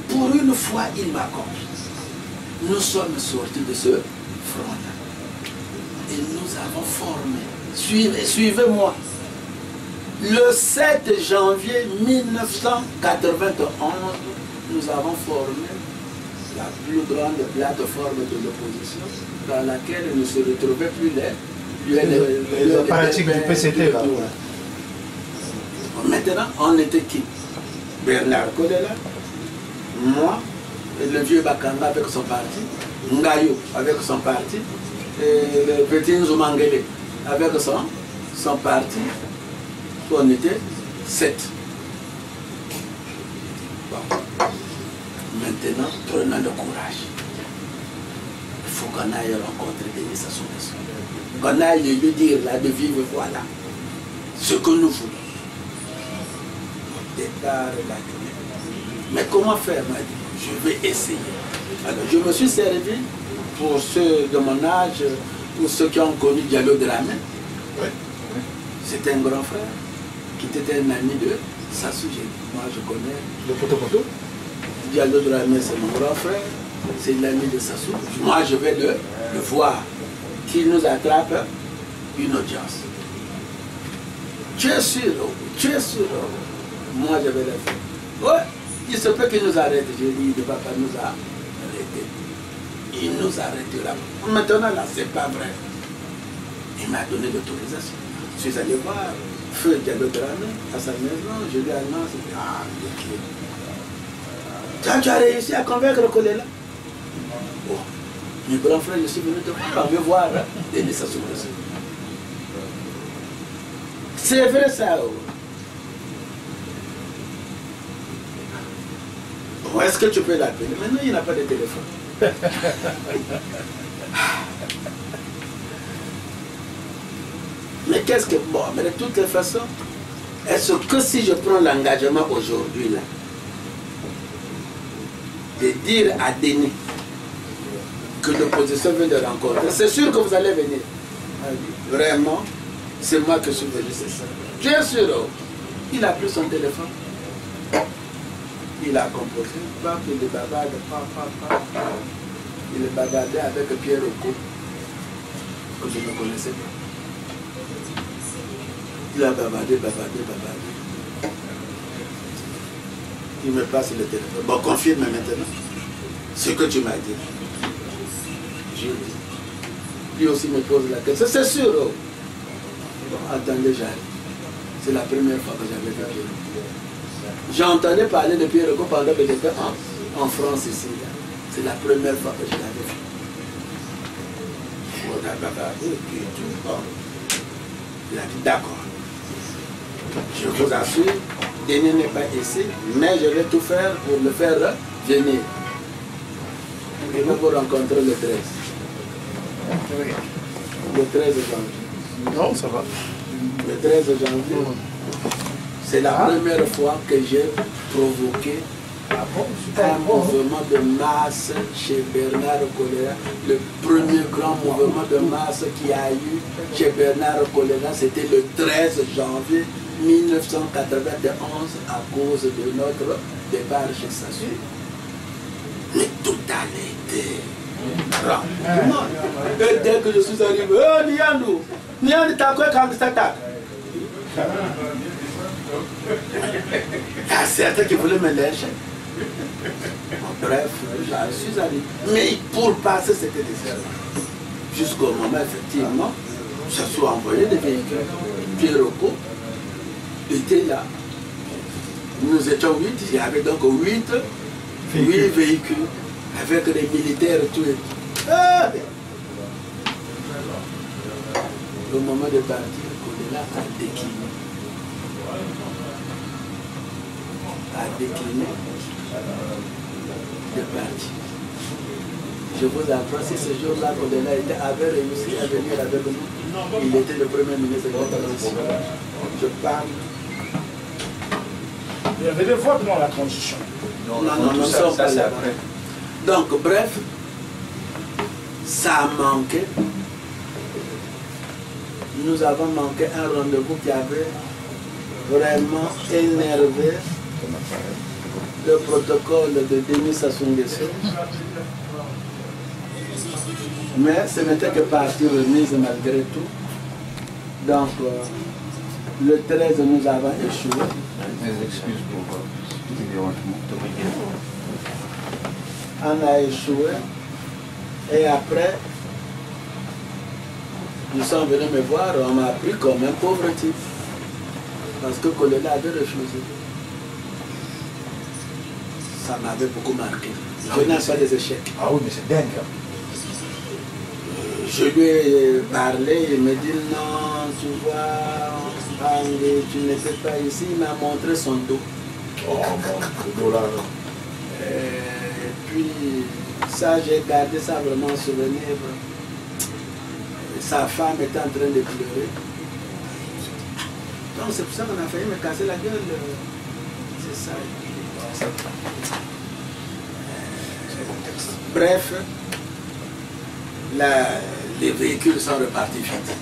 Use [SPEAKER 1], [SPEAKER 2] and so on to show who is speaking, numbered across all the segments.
[SPEAKER 1] Pour une fois, il m'a compris. Nous sommes sortis de ce front-là. Et nous avons formé. Suivez-moi. Le 7 janvier 1991, nous avons formé la plus grande plateforme de l'opposition dans laquelle ne se retrouvaient plus les
[SPEAKER 2] pratiques du PCT. Là.
[SPEAKER 1] Maintenant, on était qui? Bernard Kolela, moi, le vieux Bakanga avec son parti, Ngayo avec son parti, et le petit Nzumangele avec son parti. On était 7. Bon. Maintenant, prenons le courage. Il faut qu'on aille rencontrer Denis Sassou Nguesso. Qu'on aille lui dire là de vivre, voilà, ce que nous voulons. Départ la journée. Mais comment faire, m'a dit? Je vais essayer. Alors, je me suis servi pour ceux de mon âge, pour ceux qui ont connu Diallo Dramé. Oui. C'était un grand frère qui était un ami de Sassou Nguesso. Moi, je connais.
[SPEAKER 2] Le Poto-Poto.
[SPEAKER 1] Diallo Dramé, c'est mon grand frère. C'est l'ami de Sassou. Moi, je vais le voir. Qu'il nous attrape une audience. Tu es sûr? Tu es sûr? Moi, je vais le faire. Ouais, il se peut qu'il nous arrête. J'ai dit, le papa nous a arrêtés. Il nous arrêtera. Maintenant, là, c'est pas vrai. Il m'a donné l'autorisation. Je suis allé voir Feu Diallo Dramé à sa maison. Je lui ai annoncé. Ah, ok. Tu as réussi à convaincre Kolela? Bon, mes grands frères, je suis venu te voir. On veut voir Denis Sassou Nguesso. C'est vrai ça. Bon, est-ce que tu peux l'appeler? Maintenant, il n'a pas de téléphone. Mais qu'est-ce que... Bon, mais de toutes les façons, est-ce que si je prends l'engagement aujourd'hui, là, de dire à Denis que l'opposition vient de rencontrer, c'est sûr que vous allez venir. Vraiment, c'est moi qui suis venu, c'est ça. Bien sûr, il a pris son téléphone. Il a composé, il est bavardé, il est bavardé avec Pierre Oko, que je ne connaissais pas. Il a bavardé. Il me passe le téléphone. Bon, confirme maintenant ce que tu m'as dit. Je dis. Lui aussi me pose la question. C'est sûr. Oh. Bon, attendez, j'arrive. C'est la première fois que j'avais vu Pierre. J'entendais parler de Pierre Oko pendant que j'étais en France ici. C'est la première fois que je l'avais vu. On a bavardé et tout. Bon. Il a dit d'accord. Je vous assure, Denis n'est pas ici, mais je vais tout faire pour le faire venir. Et nous vous rencontrer le 13. Le 13 janvier.
[SPEAKER 2] Non, ça va.
[SPEAKER 1] Le 13 janvier. C'est la première fois que j'ai provoqué un mouvement de masse chez Bernard Kolela. Le premier grand mouvement de masse qu'il y a eu chez Bernard Kolela, c'était le 13 janvier 1991 à cause de notre départ chez Sassou. Mais tout a été grand. Et dès que je suis arrivé, oh Niandou, t'as quoi quand ça t'a? Il y a certains qui voulaient me lâcher. Bref, je suis allé. Mais pour passer, c'était désert. Jusqu'au moment, effectivement, je suis envoyé des véhicules. Pierre Oko était là. Nous étions 8, il y avait donc 8 véhicules avec les militaires et tout. Au moment de partir, Kolela a décliné. De partir. Je vous apprends, si ce jour-là, Kolela avait réussi à venir avec nous, il était le premier ministre de la transition. Je parle.
[SPEAKER 2] Il y avait des votes dans la transition.
[SPEAKER 1] Non, ça c'est après. Donc, bref, ça a manqué. Nous avons manqué un rendez-vous qui avait vraiment énervé le protocole de Denis Sassou Nguesso. Mais ce n'était que partie remise malgré tout. Donc, le 13, nous avons échoué.
[SPEAKER 3] Mes excuses pour le dérangement.
[SPEAKER 1] On a échoué. Et après, ils sont venus me voir, on m'a pris comme un pauvre type. Parce que Kolela avait refusé. Ça m'avait beaucoup marqué. Je n'ai pas des échecs.
[SPEAKER 2] Ah oui, mais c'est dingue.
[SPEAKER 1] Je lui ai parlé, il me dit non, tu vois, tu n'étais pas ici. Il m'a montré son dos.
[SPEAKER 2] Oh, bon, le dos là.
[SPEAKER 1] Et puis, ça, j'ai gardé ça vraiment en souvenir. Sa femme était en train de pleurer. Donc c'est pour ça qu'on a failli me casser la gueule. C'est ça. Bref, les véhicules sont repartis vite.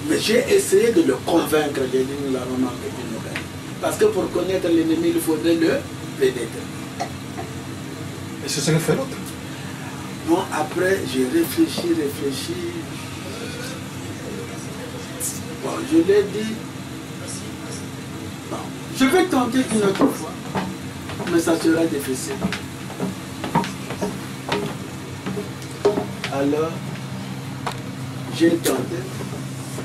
[SPEAKER 1] Mais j'ai essayé de le convaincre, j'ai dit nous l'avons manqué d'une nouvelle. Parce que pour connaître l'ennemi, il faudrait le pénétrer.
[SPEAKER 2] Et c'est ce que fait l'autre.
[SPEAKER 1] Bon, après, j'ai réfléchi. Bon, je lui ai dit, bon, je vais tenter une autre fois, mais ça sera difficile. Alors, j'ai tenté,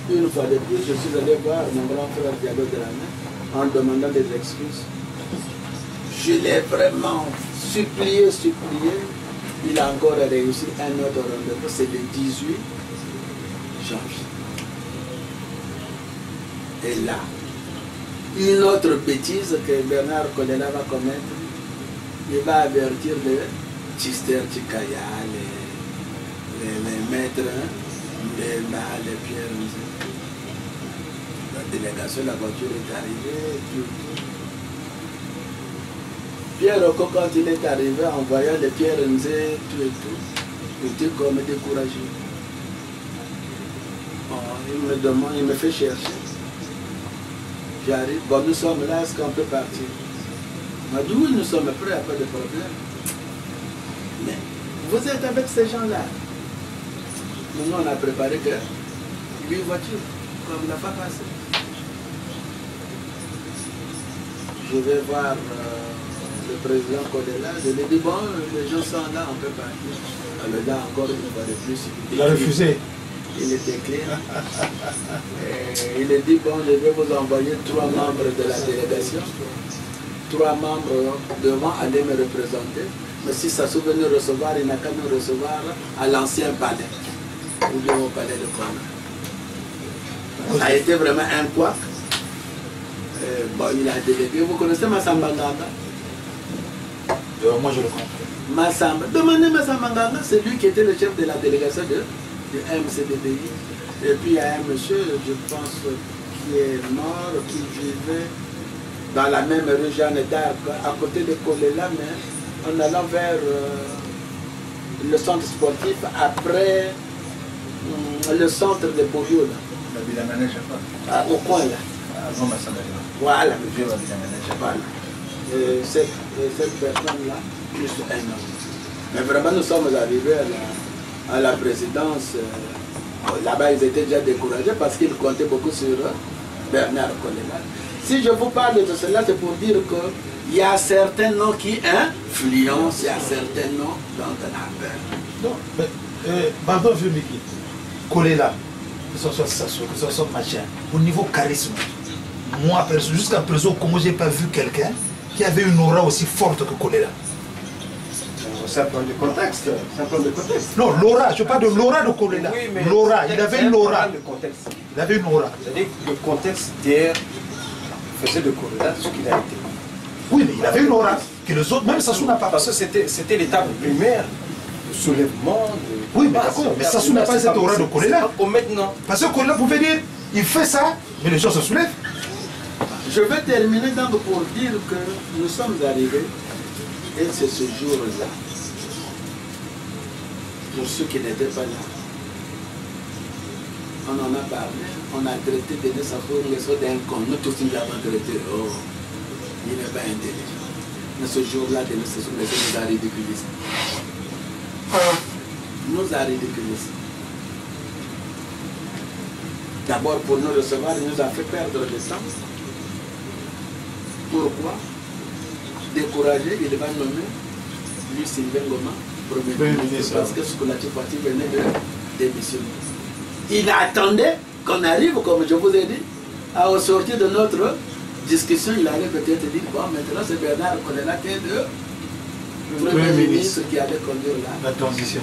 [SPEAKER 1] une fois de plus, je suis allé voir mon grand frère Diallo de la main en demandant des excuses. Je l'ai vraiment supplié. Il a encore réussi un autre rendez-vous, c'est le 18 janvier. Et là, une autre bêtise que Bernard Kolela va commettre, il va avertir les Chister Chikaya, les maîtres, les Pierre. La délégation, la voiture est arrivée, tout. Pierre Oko, quand il est arrivé en voyant les Pierre Nzé, tout et tout, il était comme découragé. Bon, il me demande, il me fait chercher. J'arrive, bon, nous sommes là, est-ce qu'on peut partir? Il m'a dit oui, nous sommes prêts, pas de problème. Mais vous êtes avec ces gens-là. Nous, on a préparé que 8 voitures, comme il n'a pas passé. Je vais voir le président Kolela, je lui ai dit, bon, les gens sont là, on peut partir. Alors là, encore une fois de plus,
[SPEAKER 2] il a refusé.
[SPEAKER 1] Il était clair. Et il a dit, bon, je vais vous envoyer 3 membres de la délégation. 3 membres devant aller me représenter. Mais si ça se venait recevoir, il n'a qu'à me recevoir à l'ancien palais. Ou bien au palais de Kona. Ça a été vraiment un couac. Bon, il a délégué. Vous connaissez Massamba Nganga?
[SPEAKER 2] Moi, je le comprends.
[SPEAKER 1] Massamba. Demandez Massamba Nganga, c'est lui qui était le chef de la délégation de MCDDI. Et puis il y a un monsieur, je pense, qui est mort, qui vivait dans la même rue Jeanne d'Arc, à côté de Kolela, mais en allant vers le centre sportif, après le centre de Borio.
[SPEAKER 3] La ville aménage pas.
[SPEAKER 1] Au coin là.
[SPEAKER 3] Avant Massamba.
[SPEAKER 1] Voilà.
[SPEAKER 3] Le vieux la ville aménage pas.
[SPEAKER 1] Voilà. Cette personne-là, plus un homme. Mais vraiment, nous sommes arrivés à la présidence. Là-bas, ils étaient déjà découragés parce qu'ils comptaient beaucoup sur Bernard Kolela. Si je vous parle de cela, c'est pour dire qu'il y a certains noms qui influencent, il y a certains noms dont on a peur.
[SPEAKER 2] Non, mais, pardon, vieux Miki, Kolela, que ce soit Sassou, que ce soit machin, au niveau charisme, moi, jusqu'à présent, comment j'ai pas vu quelqu'un qui avait une aura aussi forte que Kolela.
[SPEAKER 3] C'est un problème de contexte.
[SPEAKER 2] Non, l'aura, je parle de l'aura de Kolela.
[SPEAKER 3] Oui,
[SPEAKER 2] l'aura, il avait une aura. Il avait une aura.
[SPEAKER 3] C'est-à-dire que le contexte d'hier faisait de Kolela ce qu'il a été.
[SPEAKER 2] Oui, mais il avait une aura que les autres, même Sassou n'a pas.
[SPEAKER 3] Parce que c'était l'étape primaire de soulèvement.
[SPEAKER 2] Oui, mais d'accord, mais Sassou n'a pas cette aura de Kolela.
[SPEAKER 3] Maintenant.
[SPEAKER 2] Parce que Kolela pouvait dire, il fait ça, mais les gens se soulèvent.
[SPEAKER 1] Je vais terminer donc pour dire que nous sommes arrivés, et c'est ce jour-là, pour ceux qui n'étaient pas là, on en a parlé, on a traité Denis Sassou Nguesso d'un con, nous tous nous l'avons traité, oh, il n'est pas intelligent. Mais ce jour-là, de nous a ridiculisé. Nous a ridiculisé. D'abord, pour nous recevoir, il nous a fait perdre le temps. Pourquoi? Découragé, il va nommer lui Sylvain Ngoma, premier ministre, parce que Skolati Fati venait de démissionner. Il attendait qu'on arrive, comme je vous ai dit, au sortir de notre discussion, il allait peut-être dire, bon, maintenant c'est Bernard Kolela qui est le premier ministre qui allait conduire la transition.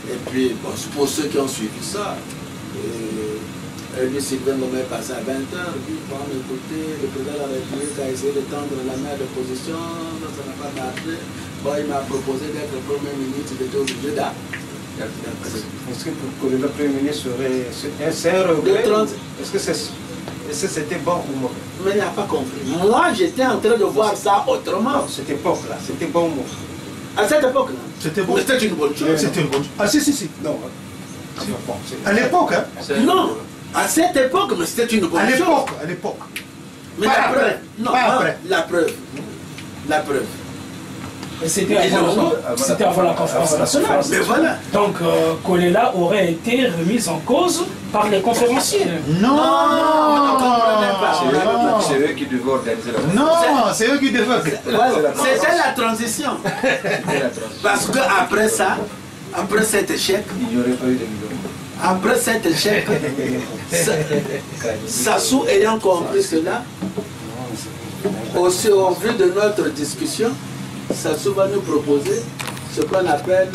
[SPEAKER 1] Et puis, bon, pour ceux qui ont suivi ça, lui Sylvain Ngoma est passé à 20h, il dit, bon, écoutez, le président de la République a essayé de tendre la main de l'opposition, ça n'a pas marché. Bon, il m'a proposé d'être le premier ministre, j'étais obligé d'accepter.
[SPEAKER 3] Est-ce que pour le Premier ministre c'est un regret? Est-ce que c'était bon ou mauvais?
[SPEAKER 1] Mais il n'a pas compris. Moi, j'étais en train de voir ça autrement.
[SPEAKER 3] Cette époque-là, c'était bon ou mauvais?
[SPEAKER 1] À cette époque-là,
[SPEAKER 2] c'était bon.
[SPEAKER 1] C'était une bonne chose.
[SPEAKER 2] C'était une bonne chose. Ah si.
[SPEAKER 3] Non.
[SPEAKER 2] À l'époque, hein?
[SPEAKER 1] Non. À cette époque, mais c'était une bonne chose.
[SPEAKER 2] À l'époque.
[SPEAKER 1] Mais la preuve. Non, la preuve. La preuve.
[SPEAKER 4] C'était avant la conférence nationale.
[SPEAKER 1] Mais voilà.
[SPEAKER 4] Donc, Kolela aurait été remise en cause par les conférenciers.
[SPEAKER 2] Non,
[SPEAKER 3] c'est eux qui devaient organiser la conférence.
[SPEAKER 2] Non, c'est eux qui devaient.
[SPEAKER 1] C'était la transition. Parce qu'après ça, après cet échec,
[SPEAKER 3] il n'y aurait pas eu de millions.
[SPEAKER 1] Après cet échec, Sassou ayant compris cela, aussi au vu de notre discussion, Sassou va nous proposer ce qu'on appelle